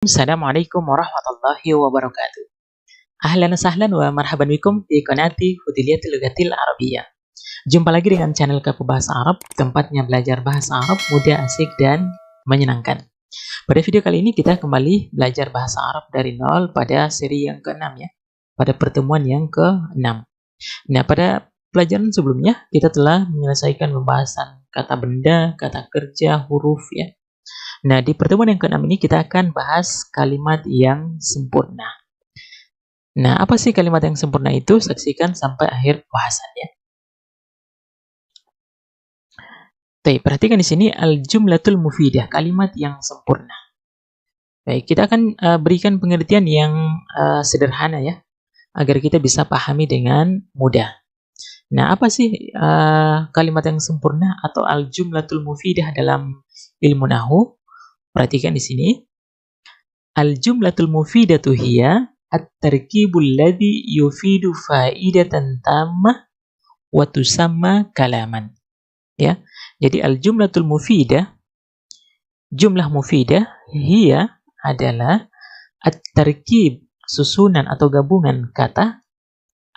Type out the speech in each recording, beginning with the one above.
Assalamualaikum warahmatullahi wabarakatuh. Ahlan sahlan wa marhaban bikum di qanati Fudiyatul Lughatil Arabiyyah. Jumpa lagi dengan channel Kafu Bahasa Arab, tempatnya belajar bahasa Arab mudah, asik dan menyenangkan. Pada video kali ini kita kembali belajar bahasa Arab dari nol pada seri yang ke-6 ya. Pada pertemuan yang ke-6. Nah, pada pelajaran sebelumnya kita telah menyelesaikan pembahasan kata benda, kata kerja, huruf ya. Nah, di pertemuan yang ke-6 ini kita akan bahas kalimat yang sempurna. Nah, apa sih kalimat yang sempurna itu? Saksikan sampai akhir bahasannya. Baik, perhatikan di sini al-jumlatul mufidah, kalimat yang sempurna. Baik, kita akan berikan pengertian yang sederhana ya, agar kita bisa pahami dengan mudah. Nah, apa sih kalimat yang sempurna atau al-jumlatul mufidah dalam ilmu nahwu? Perhatikan di sini. Al-jumlatul mufidatu hiya at-tarkibul ladzi yufidu faidatan tammah wa tusamma kalaman. Ya. Jadi al-jumlatul mufidah, jumlah mufidah hiya adalah at-tarkib, susunan atau gabungan kata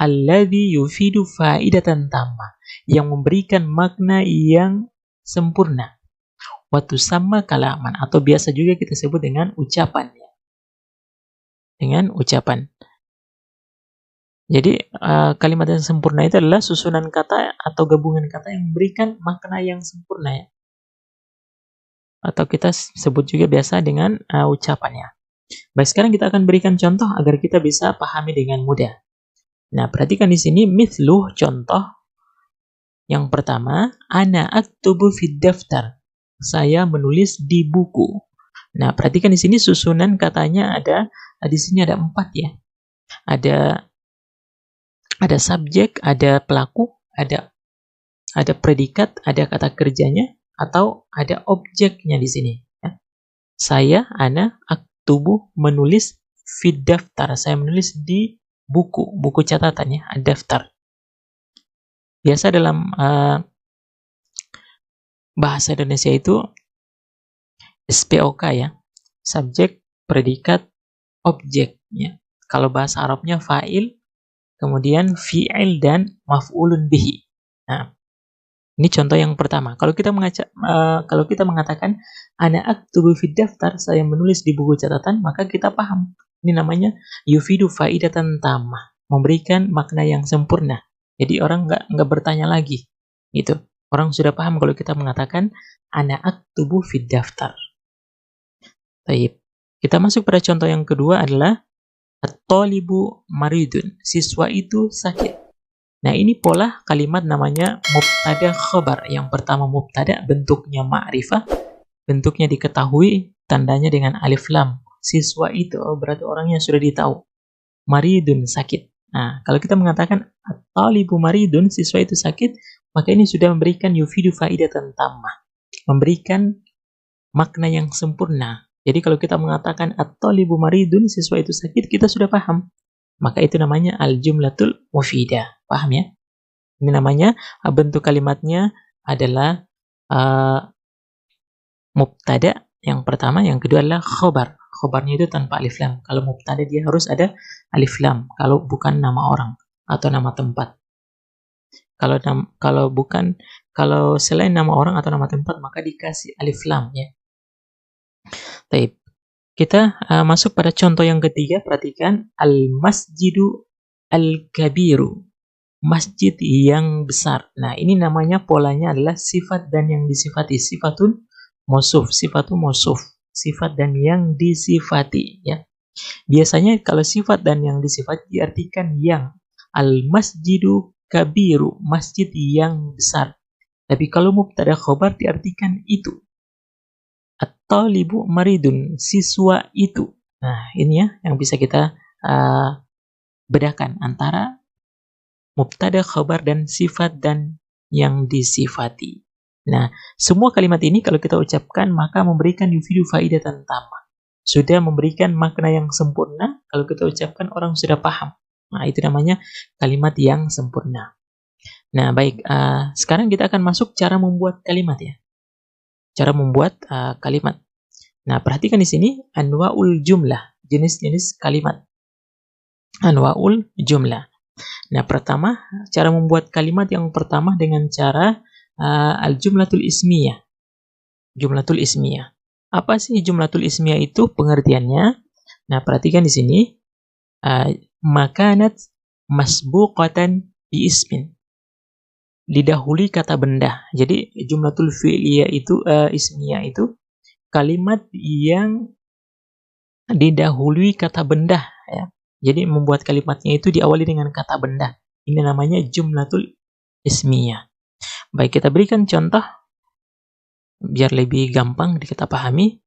alladzi yufidu faidatan tammah, yang memberikan makna yang sempurna. Wa tusamma kalaman, atau biasa juga kita sebut dengan ucapan. Dengan ucapan. Jadi kalimat yang sempurna itu adalah susunan kata atau gabungan kata yang memberikan makna yang sempurna ya. Atau kita sebut juga biasa dengan ucapannya. Baik, sekarang kita akan berikan contoh agar kita bisa pahami dengan mudah. Nah, perhatikan di sini mithluh, contoh. Yang pertama, ana aktubu fid daftar. Saya menulis di buku. Nah, perhatikan di sini susunan katanya ada di sini ada 4 ya. Ada subjek, ada pelaku, ada predikat, ada kata kerjanya, atau ada objeknya di sini ya. Saya, ana aktubu, menulis fid daftar. Saya menulis di buku catatan ya, daftar. Biasa dalam bahasa Indonesia itu SPOK ya, subjek, predikat, objek ya. Kalau bahasa Arabnya fa'il, kemudian fi'il dan maf'ulun bihi. Nah, ini contoh yang pertama. Kalau kita mengatakan ana aktubu fid daftar, saya menulis di buku catatan, maka kita paham. Ini namanya yufidu faidatan tammah, memberikan makna yang sempurna. Jadi orang nggak bertanya lagi. Gitu. Orang sudah paham kalau kita mengatakan ana aktubu fid daftar. Baik. Kita masuk pada contoh yang kedua adalah at-talibu maridun. Siswa itu sakit. Nah, ini pola kalimat namanya mubtada khabar. Yang pertama mubtada, bentuknya ma'rifah, bentuknya diketahui, tandanya dengan alif lam. Siswa itu berarti orangnya sudah ditahu. Maridun, sakit. Nah, kalau kita mengatakan at-talibu maridun, siswa itu sakit, maka ini sudah memberikan yufidu faidatan tammah, memberikan makna yang sempurna. Jadi kalau kita mengatakan at-talibu maridun, siswa itu sakit, kita sudah paham. Maka itu namanya al-jumlatul mufidah. Paham ya? Ini namanya bentuk kalimatnya adalah mubtada yang pertama, yang kedua adalah khobar. Khobarnya itu tanpa alif lam. Kalau mubtada dia harus ada alif lam kalau bukan nama orang atau nama tempat. Kalau selain nama orang atau nama tempat maka dikasih alif lam ya. Baik. Kita masuk pada contoh yang ketiga. Perhatikan al-masjidu al-kabiru. Masjid yang besar. Nah, ini namanya polanya adalah sifat dan yang disifati. Sifatun mausuf, sifatun mausuf. Sifat dan yang disifati ya. Biasanya kalau sifat dan yang disifati diartikan yang. Al-masjidu kabiru, masjid yang besar. Tapi kalau mubtada khobar diartikan itu. At-talibu maridun, siswa itu. Nah, ini ya yang bisa kita bedakan antara mubtada khobar dan sifat dan yang disifati. Nah, semua kalimat ini kalau kita ucapkan maka memberikan yufidu faidatan tammah. Sudah memberikan makna yang sempurna. Kalau kita ucapkan orang sudah paham. Nah, itu namanya kalimat yang sempurna. Nah, baik. Sekarang kita akan masuk cara membuat kalimat ya. Cara membuat kalimat. Nah, perhatikan di sini anwaul jumlah, jenis-jenis kalimat. Anwaul jumlah. Nah, pertama, cara membuat kalimat yang pertama dengan cara al-jumlatul ismiyah. Jumlatul ismiyah. Apa sih jumlatul ismiyah itu pengertiannya? Nah, perhatikan di sini. Makanat masbuqatan bi ismin. Didahului kata benda. Jadi jumlatul fi'liyah itu ismiyah itu kalimat yang didahului kata benda, ya. Jadi membuat kalimatnya itu diawali dengan kata benda. Ini namanya jumlatul ismiyah. Baik, kita berikan contoh biar lebih gampang kita pahami.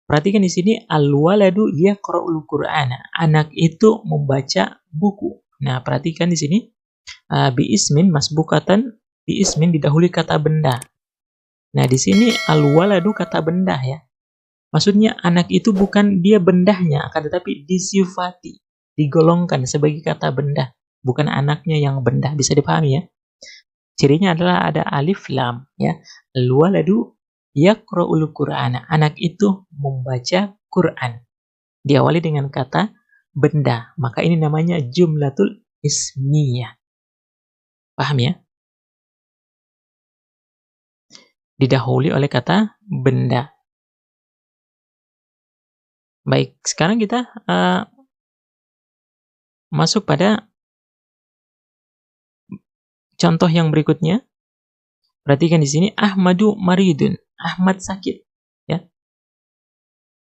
Perhatikan di sini al-waladu yaqra'ul Qur'ana. Anak itu membaca buku. Nah, perhatikan di sini bi ismin masbuqatan, bi ismin didahului kata benda. Nah, di sini al-waladu kata benda, ya. Maksudnya anak itu bukan dia bendahnya, akan tetapi disifati, digolongkan sebagai kata benda, bukan anaknya yang benda. Bisa dipahami, ya? Cirinya adalah ada alif lam, ya. Al-waladu yaqra'ul Qur'ana. Anak itu membaca Quran. Diawali dengan kata benda. Maka ini namanya jumlatul ismiyah. Paham, ya? Didahului oleh kata benda. Baik, sekarang kita masuk pada contoh yang berikutnya. Perhatikan di sini Ahmadu maridun. Ahmad sakit, ya.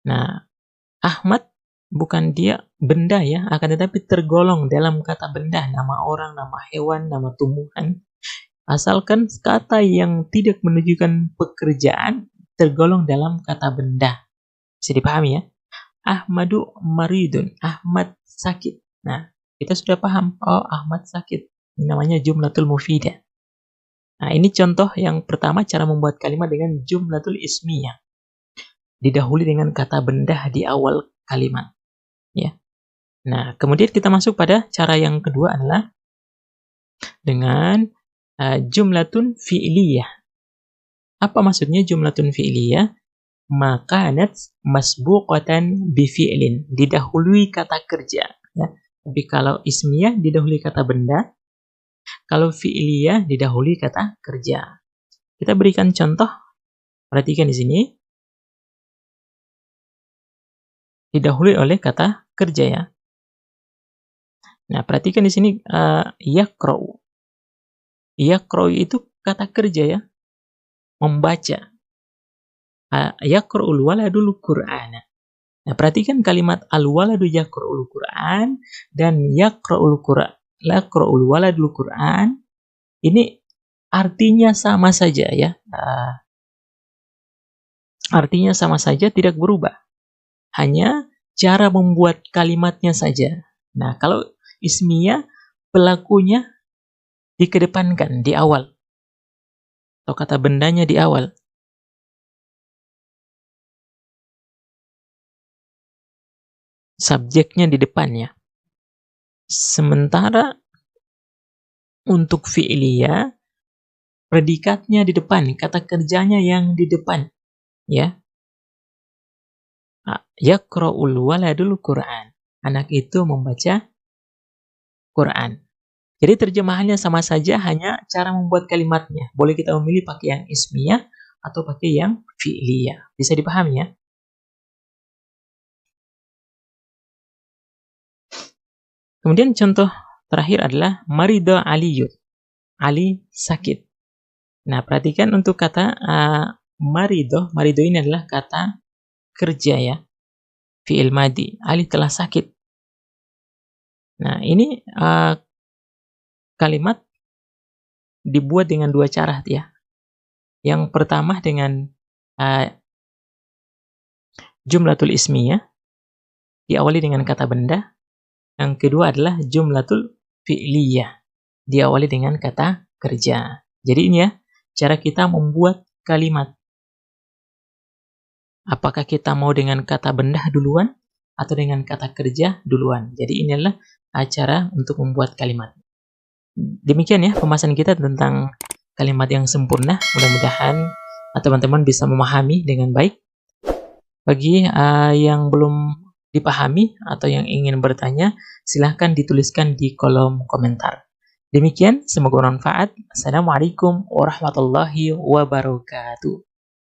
Nah, Ahmad bukan dia benda, ya, akan tetapi tergolong dalam kata benda, nama orang, nama hewan, nama tumbuhan. Asalkan kata yang tidak menunjukkan pekerjaan tergolong dalam kata benda. Bisa dipahami, ya? Ahmadu maridun. Ahmad sakit. Nah, kita sudah paham. Oh, Ahmad sakit. Ini namanya jumlatul mufidah. Nah, ini contoh yang pertama cara membuat kalimat dengan jumlatul ismiyah. Didahului dengan kata benda di awal kalimat, ya. Nah, kemudian kita masuk pada cara yang kedua adalah dengan jumlatun fi'liyah. Apa maksudnya jumlatun fi'liyah? Makanat masbuqatan bi fi'lin. Didahului kata kerja, ya. Tapi kalau ismiyah didahului kata benda, kalau fi'liyah didahului kata kerja. Kita berikan contoh. Perhatikan di sini. Didahului oleh kata kerja, ya. Nah, perhatikan di sini yaqra'u. Yaqra'u itu kata kerja, ya. Membaca. Yaqra'ul waladul Qur'ana. Nah, perhatikan kalimat al-waladu yaqra'ul Qur'an dan yaqra'ul waladul Qur'an. Ini artinya sama saja, ya. Artinya sama saja, tidak berubah. Hanya cara membuat kalimatnya saja. Nah, kalau ismiyah, pelakunya dikedepankan di awal. Atau kata bendanya di awal. Subjeknya di depannya. Sementara untuk fi'liyah, predikatnya di depan, kata kerjanya yang di depan, ya. Yaqra'ul waladul Qur'an. Anak itu membaca Quran. Jadi terjemahannya sama saja, hanya cara membuat kalimatnya. Boleh kita memilih pakai yang ismiyah atau pakai yang fi'liyah. Bisa dipahami, ya? Kemudian contoh terakhir adalah marida aliyun. Ali sakit. Nah, perhatikan untuk kata marido. Marido ini adalah kata kerja, ya. Fi'il madi. Ali telah sakit. Nah, ini kalimat dibuat dengan dua cara, ya. Yang pertama dengan jumlatul ismiyah, diawali dengan kata benda. Yang kedua adalah jumlatul fi'liyah, diawali dengan kata kerja. Jadi ini, ya, cara kita membuat kalimat. Apakah kita mau dengan kata benda duluan atau dengan kata kerja duluan? Jadi ini adalah cara untuk membuat kalimat. Demikian, ya, pembahasan kita tentang kalimat yang sempurna. Mudah-mudahan teman-teman bisa memahami dengan baik. Bagi yang belum dipahami atau yang ingin bertanya, silahkan dituliskan di kolom komentar. Demikian, semoga bermanfaat. Assalamualaikum warahmatullahi wabarakatuh.